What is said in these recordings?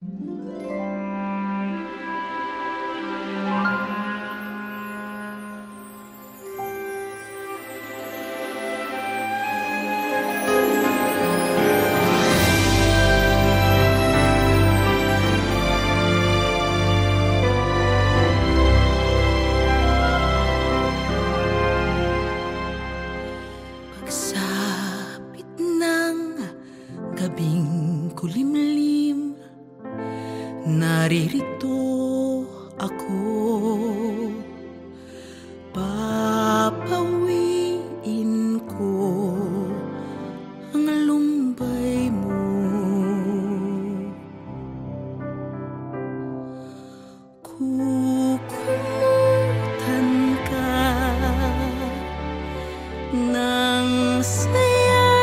Pagsapit ng gabing kulimlim, naririto ako. Papawiin ko ang lumbay mo. Kukumutan ka ng saya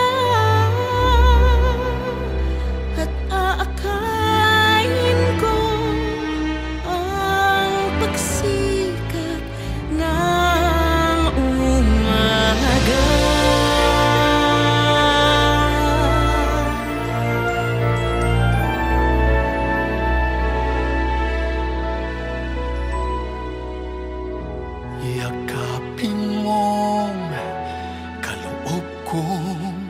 at aakayin ko ang pagsikat ng umaga. Yakapin mong kaloob kong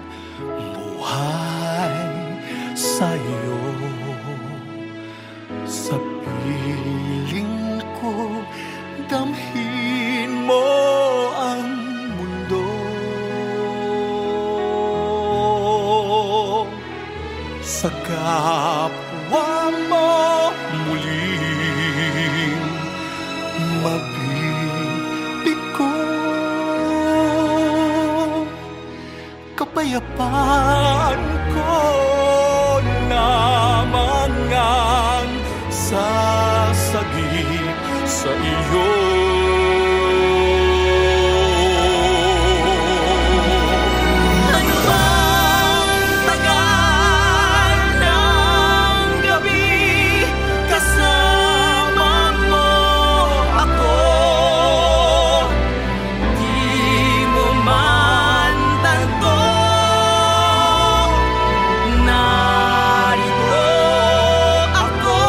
buhay sa'yo. Sa piling ko, damhin mo ang mundo. Sa kapwa mo muling mabibig ko. Kapayapaan ko lamang ang sasagip sa iyo. Ano bang tagal ng gabi, kasama mo ako. Di mo man tanto, narito ako.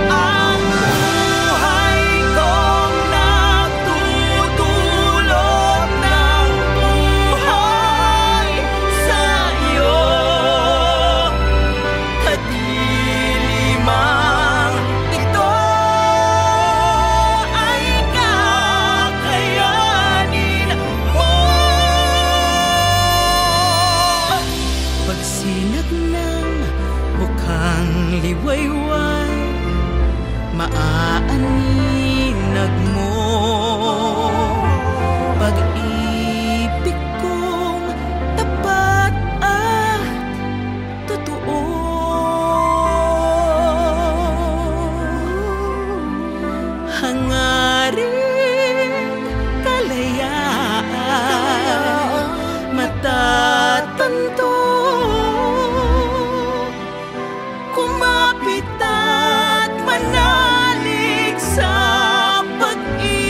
Ang buhay kong nagtutulog ng buhay sa iyo. Kadilimang ito ay kakayanin mo. Pagsinag ng mukhang liwayway, maaaninag mo. Pag-ibig kong tapat at totoo. Hangaring kalayaan matatanto. Kumapit at manalig sa pag-ibig.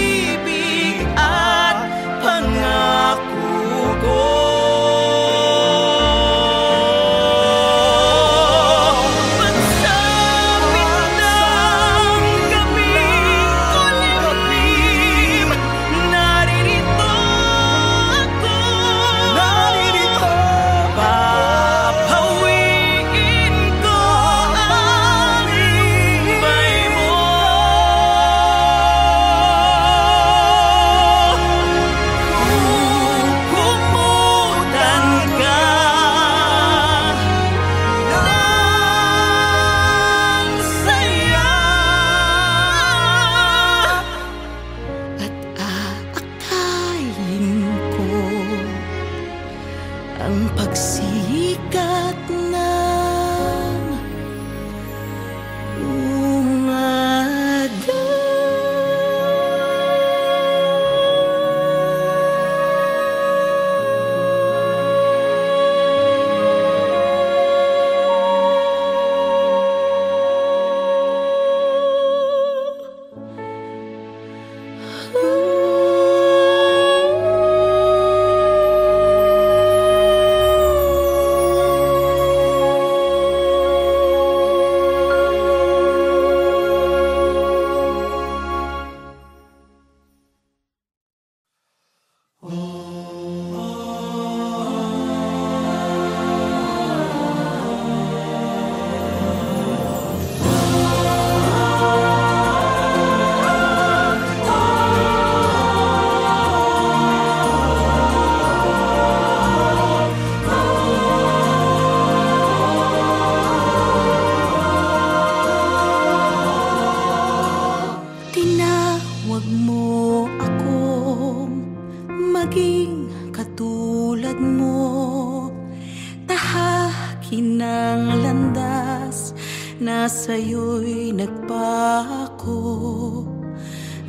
na sa'yo'y nagpako.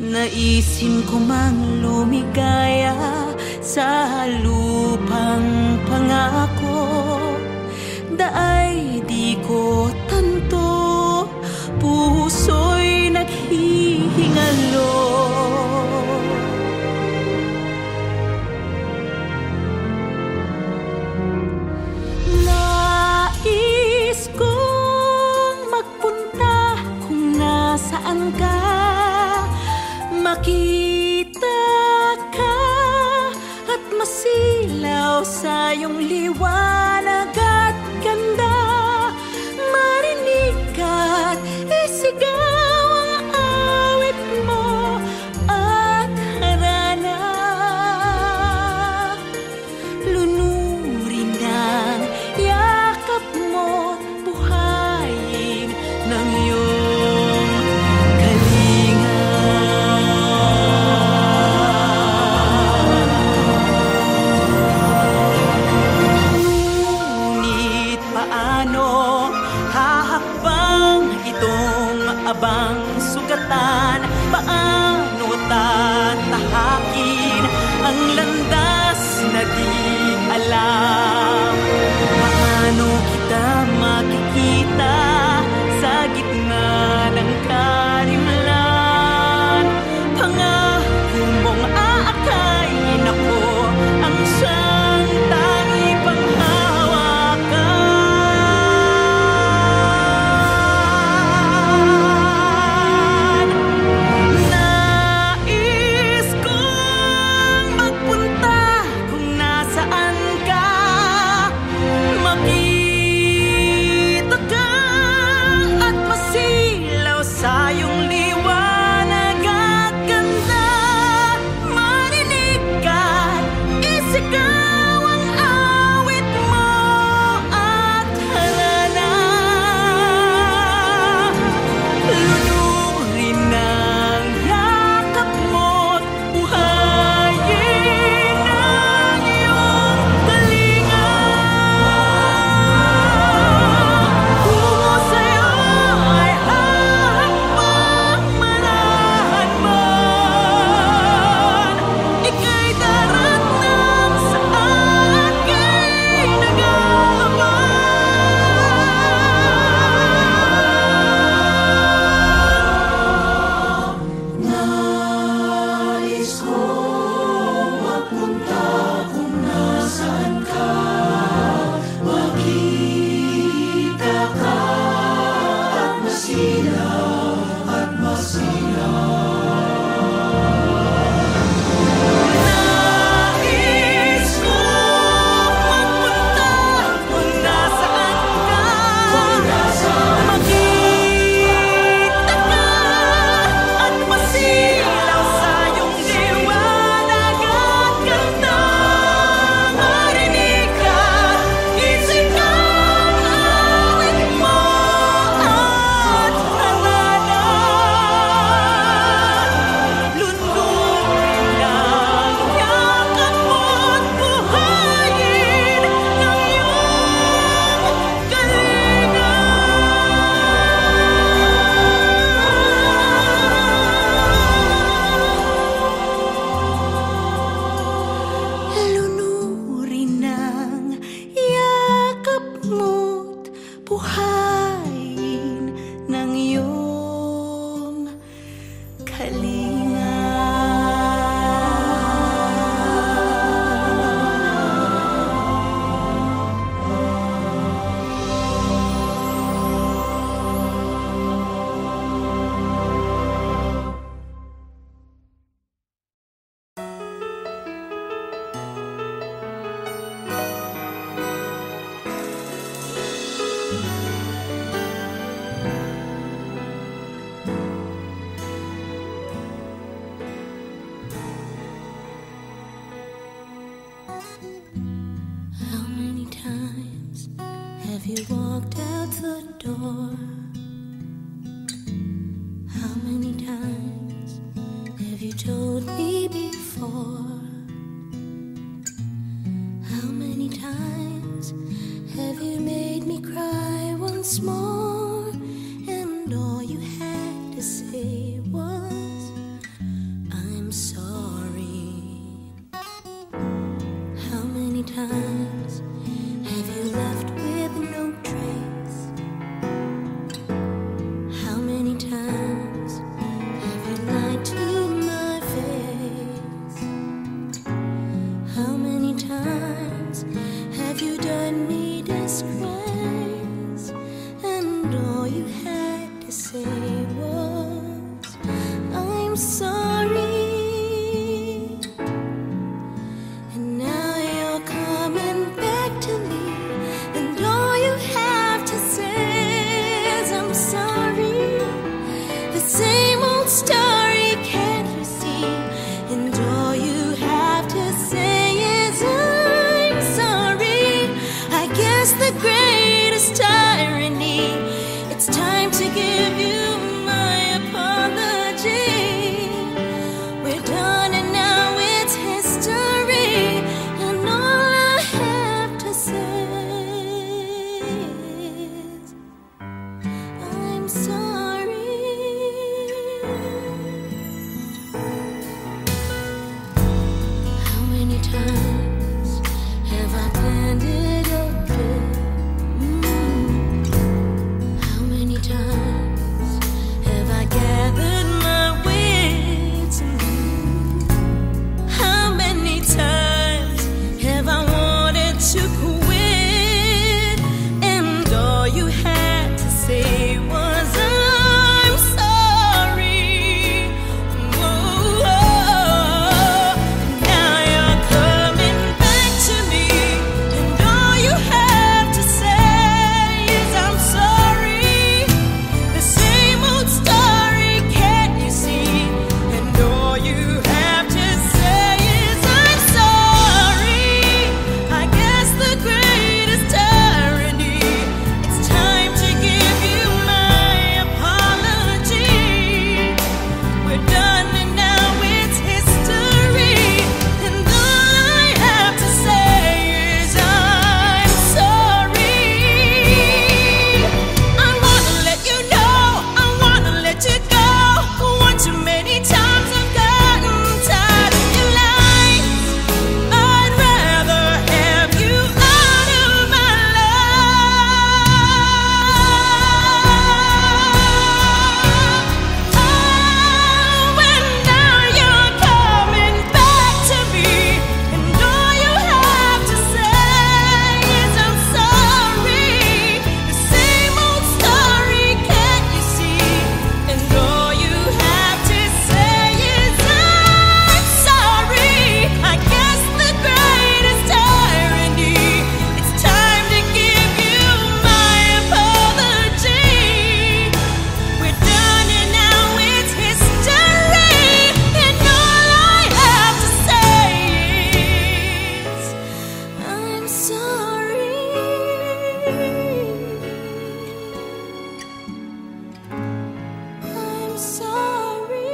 Naisin ko mang lumigaya sa lupang pangako. Daay di ko tanto, puso'y naghihingalo. Nais kong magpunta kung nasaan ka, makita ka at masilaw sa iyong liwanag at ganda. Marinig ka't isigaw ang awit mo at harana. Lunurin ang yakap mo, buhayin ng iyong kalinga. Ngunit paano hahakbang itong abang sugatan? Paano tatahakin ang landas na di alam? Paano kita makikita sa gitna ng karimlan? Pangako mong aakayin ako, ang siyang tangi panghawakan. Nais kong magpunta kung nasaan ka, makita ka at masilaw sa iyong liwanag at ganda. Marinig ka, isigaw ang awit mo at harana. Lunurin ang yakap mo't buhayin ang iyong kalinga. Tungo sa'yo ay hahakbang manahan man. Ika'y daratnang sa aking nag-aabang. Nais kong magpunta kung nasaan ka, makita ka at masilaw at nais kong magpunta kung nasaan ka, makita ka at masilaw sa iyong liwanag at ganda. Marinig ka, isigaw ang awit mo at harana. and all you had to say was, I'm sorry. And now you're coming back to me, and all you have to say is, I'm sorry. The same old story, can't you see? And all you have to say is, I'm sorry. I guess the greatest irony, it's time to give you my apology. We're done and now it's history, and all I have to say is, I'm sorry. How many times have I planned it over? How many times have I gathered my wits? How many times have I wanted to quit? And all you had to say was, I'm sorry. Whoa. Now you're coming back to me, and all you have to say is, I'm sorry. The same old story, can't you see? And all you have to say is, I'm sorry. I guess the greatest irony, it's time to give you my apology. We're done and now it's history, and all I have to say is, I'm sorry. I wanna let you know, I wanna let you go. One too many times I've gotten tired of your lies. I'd rather have you out of my life. Oh, and now you're coming back to me, and all you have to say is, I'm sorry. The same old story, can't you see? And all you have to say is, I'm sorry. I guess the greatest irony, it's time to give you my apology. We're done and now it's history, and all I have to say is, I'm sorry. I'm sorry.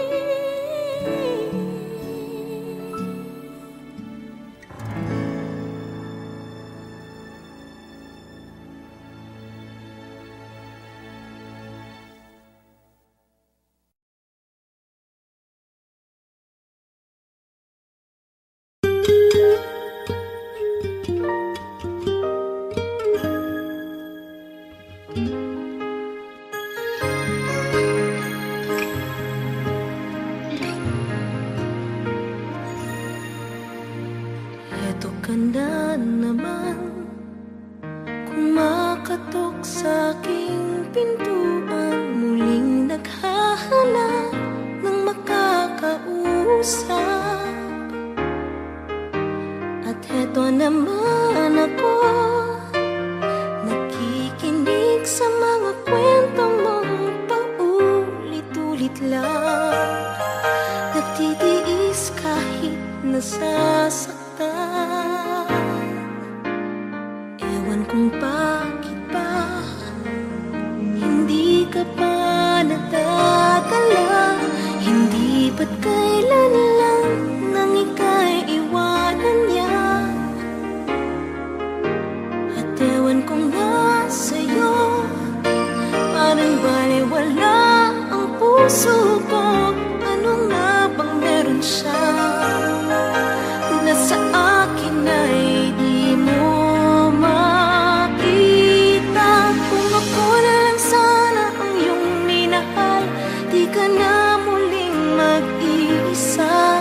Eto ka na naman, kumakatok sa aking pintuan, muling naghahanap ng makakausap. At eto naman ako, nakikinig sa mga kwento mong paulit-ulit lang, nagtitiis kahit nasasaktan. Ewan kung bakit ba hindi ka pa nadadala, hindi ba't kailan lang nang ika'y iwanan niya. At ewan kung nasa'yo, parang baliwala ang puso ko. Ano nga bang meron siya na sa akin ay di mo makita? Kung ako na lang sana ang iyong minahal, di ka na muling mag-iisa.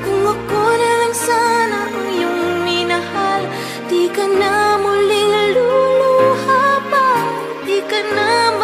Kung ako na lang sana ang iyong minahal, di ka na muling luluha pa, di ka na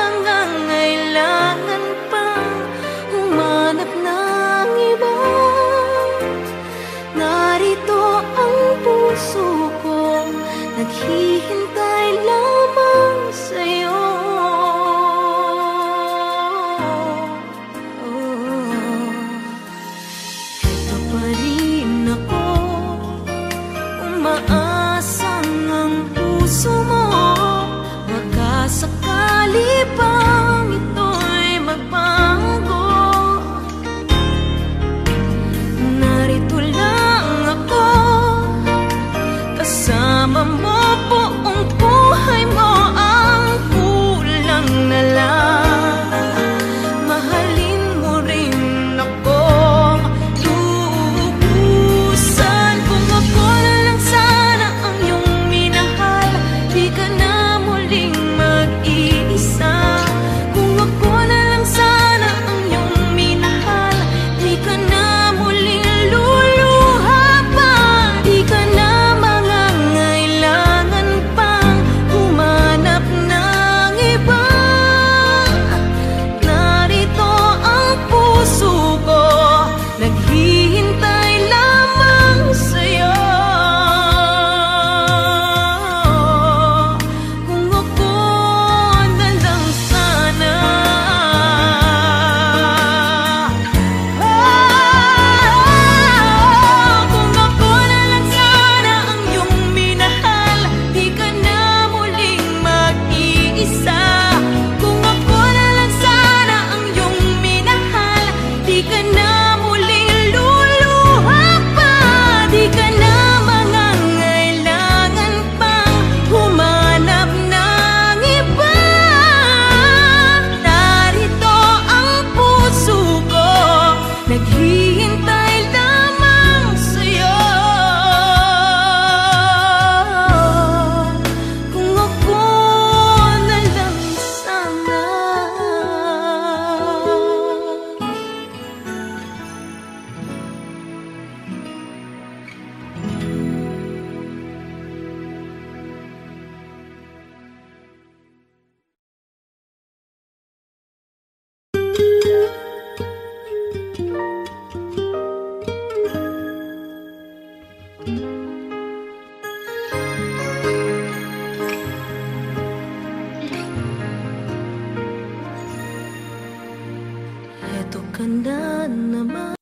ka na naman.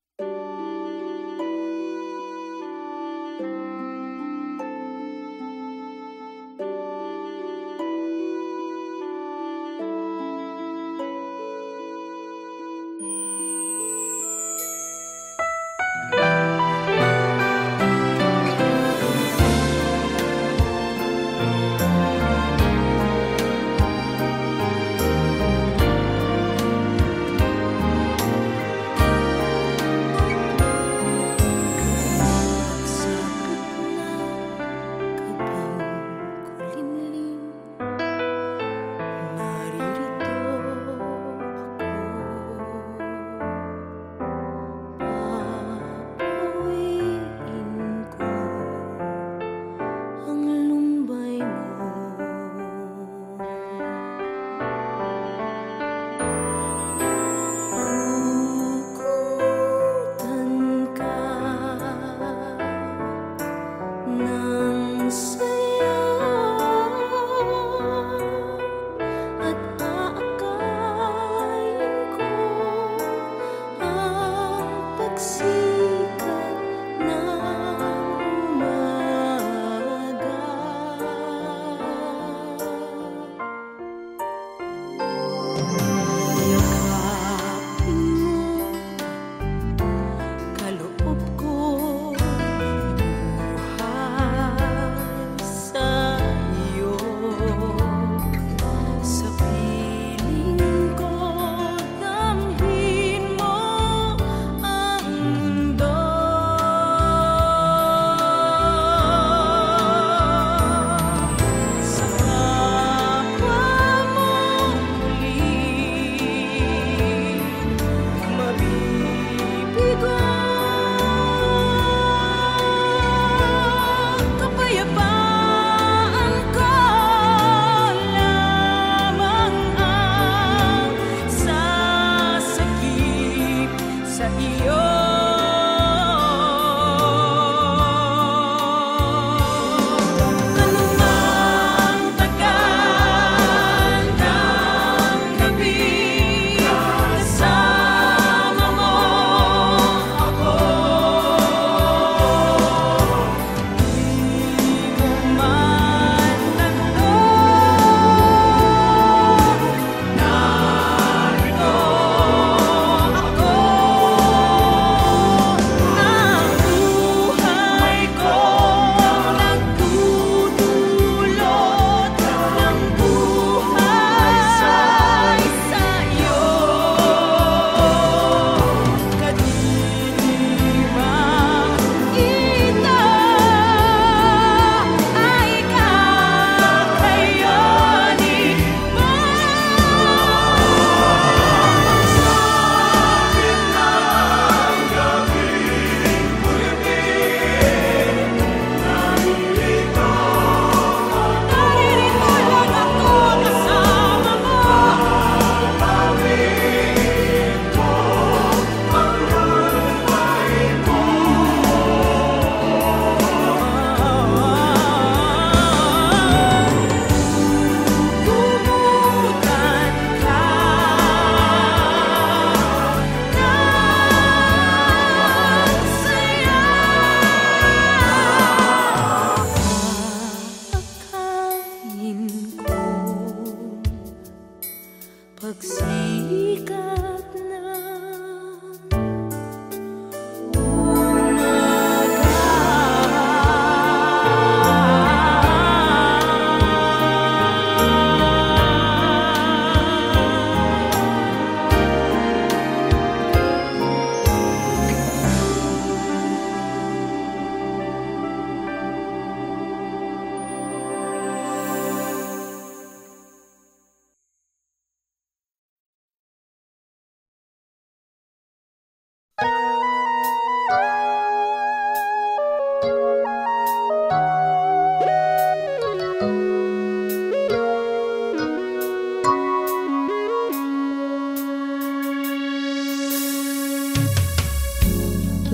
Pagsikat na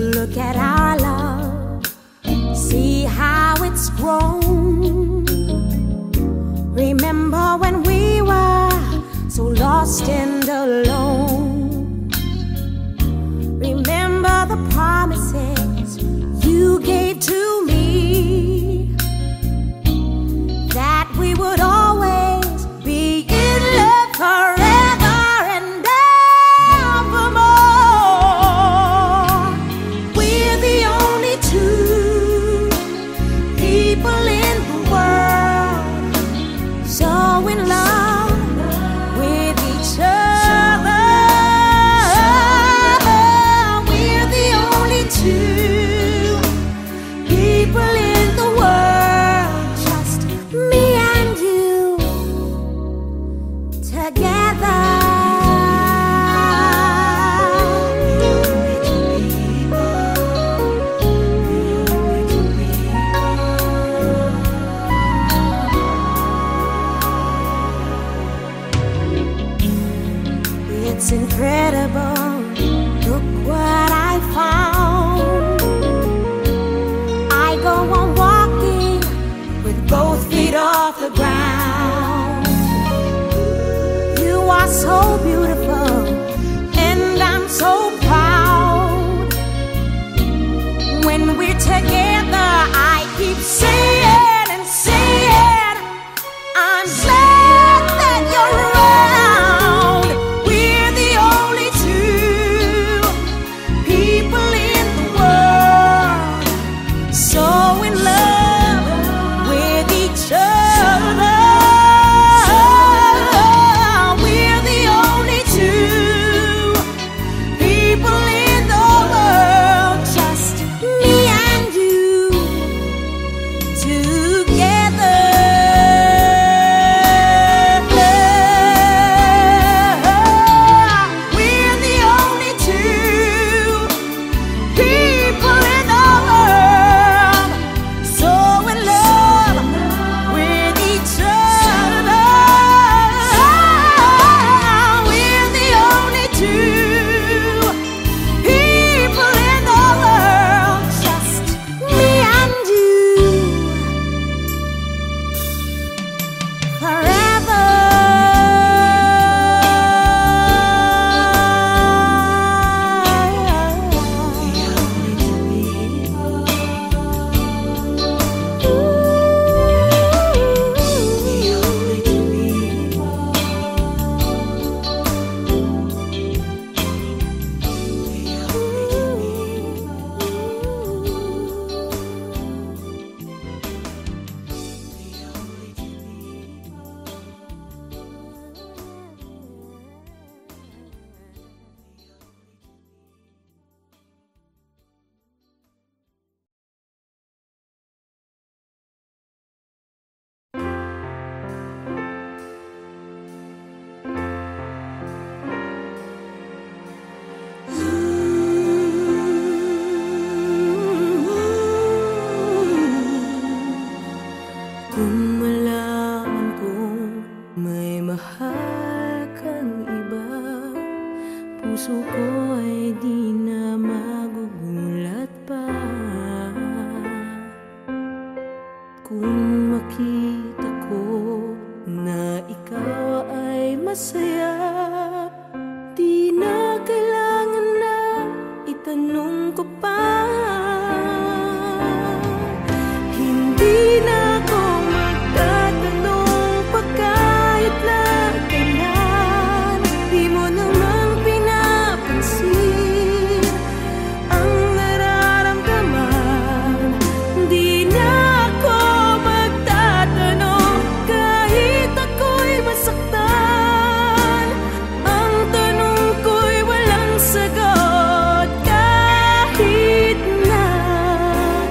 look at our love, see how it's grown. Remember when we were so lost and alone. the promises you gave to me, that we would always be in love forever and evermore. We're the only two people in the world so in love with each other. We're the only two people in the world, just me and you together. It's incredible, look what I found. I go on walking with both feet off the ground. You are so beautiful and I'm so proud. When we're together I keep saying and saying, I'm glad that you're around. We're the only two people in the world so in love with each other. We're the only two people in the world, just me and you together. We're the only two people in the world so in love with each other. We're the only two people in the world, just me and you forever. Kung malaman kong may mahal kang iba, puso ko ay di na magugulat pa. Kung makita ko na ikaw ay masaya, di na kailangan na itanong ko pa. Hindi na ako magtatanong pa kahit na kailan. Di mo naman pinapansin ang nararamdaman. Di na ako magtatanong kahit ako'y masaktan. Ang tanong ko'y walang sagot kahit na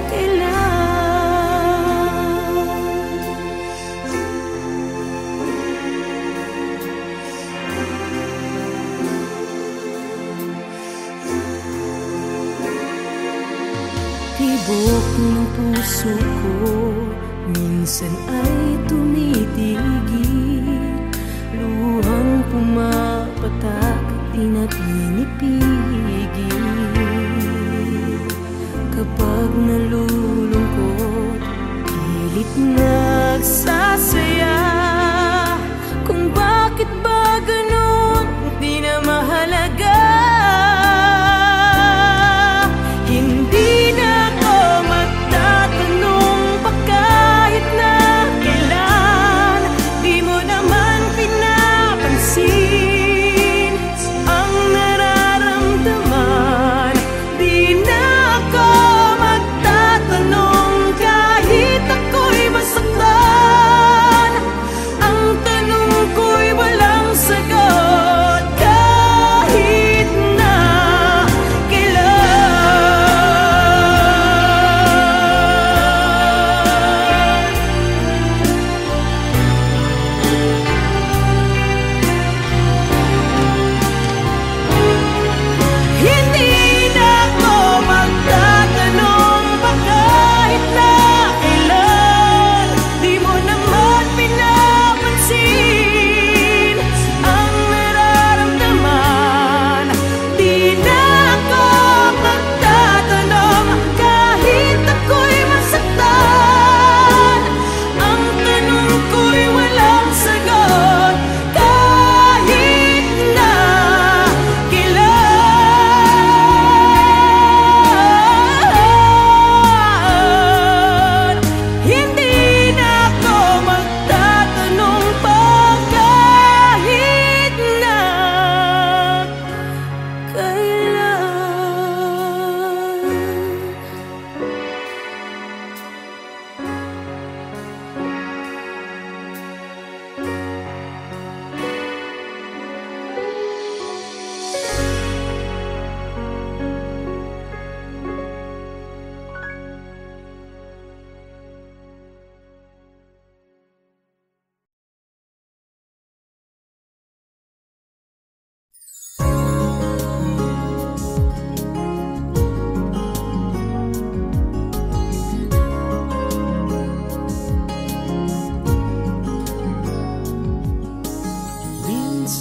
kailan. Tibok ng puso ko minsan ay tumitigil, luhang pumapatak di na pinipigil. Kapag nalulungkot, pilit nagsasaya. Kung bakit ba ganun, di na mahalaga.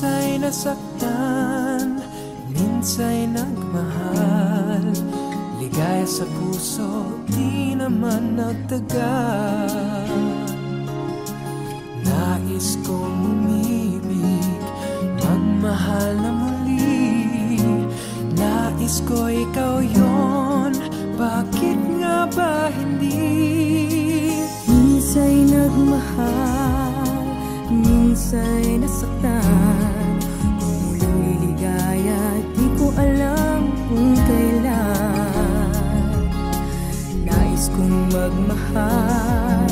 Minsa'y nasaktan, minsa'y nagmahal. Ligaya sa puso, di naman nagtagal. Nais kong umibig, magmahal na muli. Nais ko ikaw yon, bakit nga ba hindi? Minsa'y nagmahal, minsa'y nasaktan. Kung muling liligaya, di ko alam kung kailan. Nais kong magmahal,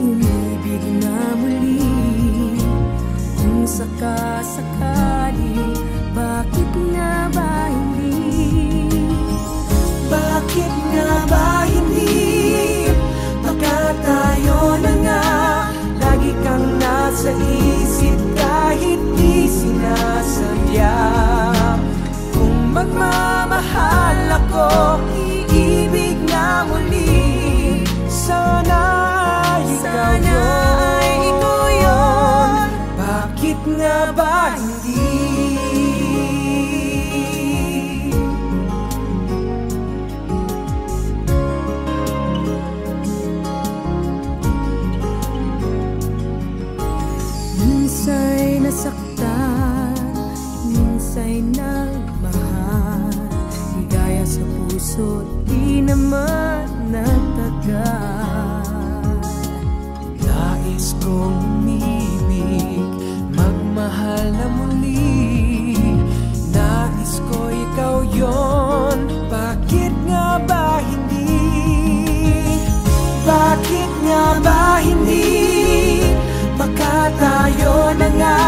umibig na muli. Kung sakasakali, bakit nga ba hindi? Bakit nga ba hindi? Baka tayo na nga, lagi kang nasa isip kahit di sinasadya. Kung magmamahal ako, iibig na muli. Sana ikaw yun, bakit nga ba hindi? Minsa'y nasaktan, minsa'y nagmahal. Ligaya sa puso, di naman nagtagal. Nais kong umibig, magmahal na muli. Nais ko ikaw yon, bakit nga ba hindi? Bakit nga ba hindi? Baka tayo na nga,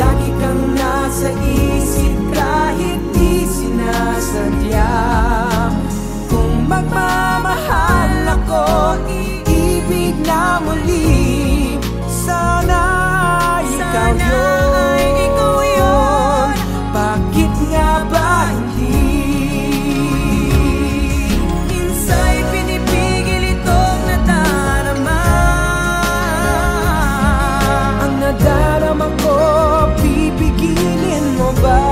lagi kang nasa isip kahit di sinasadya. Kung magmamahal ako, iibig na muli. Sana ikaw yun, bakit nga ba hindi? Minsa'y pinipigil itong nadarama. Ang nadarama ko, pipigilin mo ba?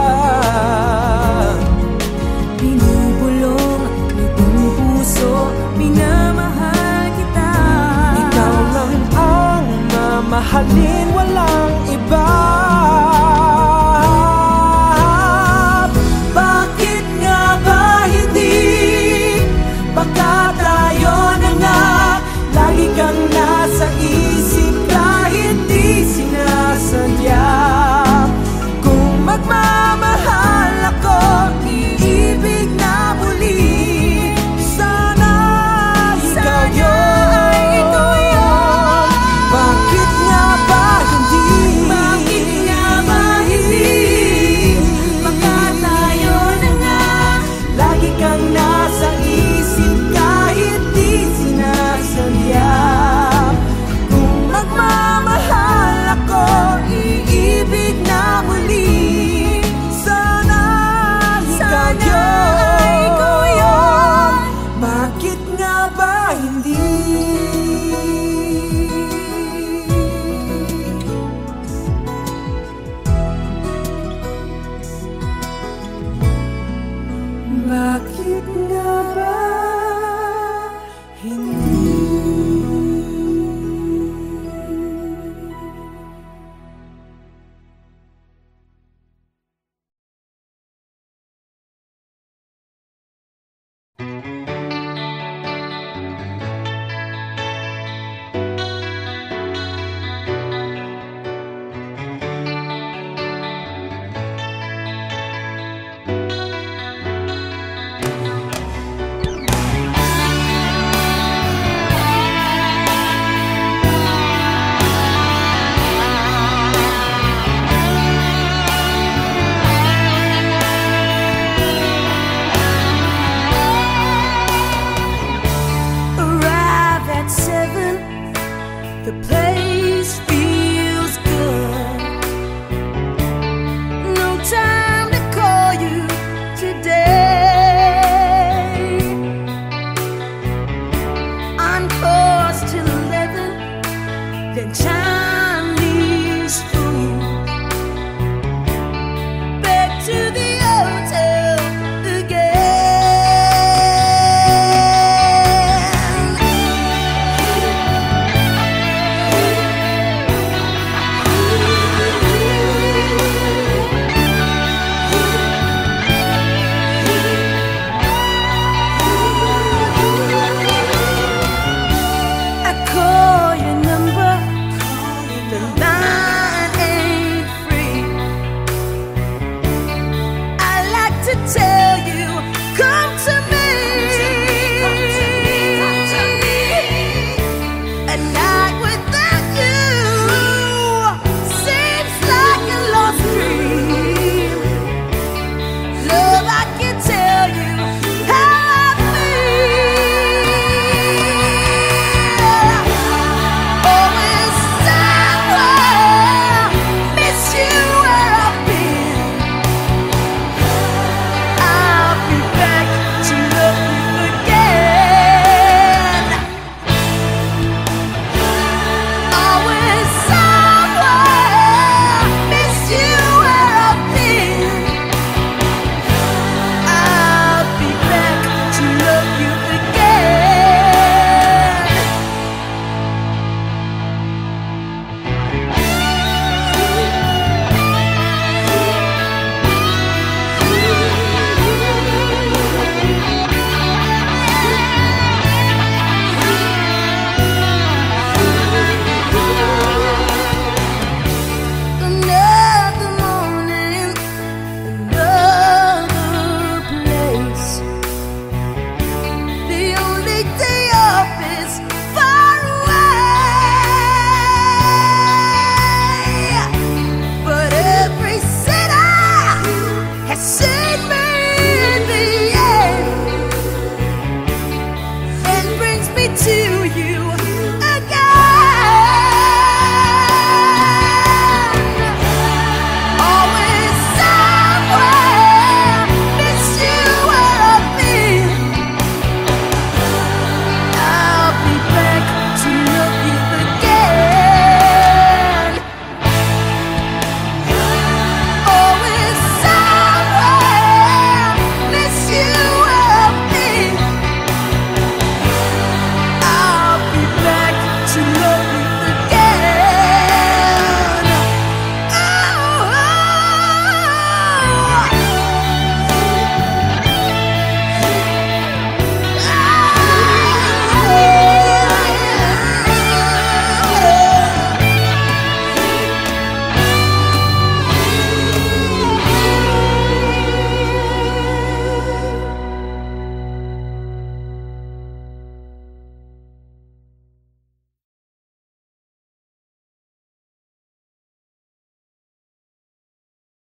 Binubulong itong puso, minamahal kita. Ikaw lang ang mamahalin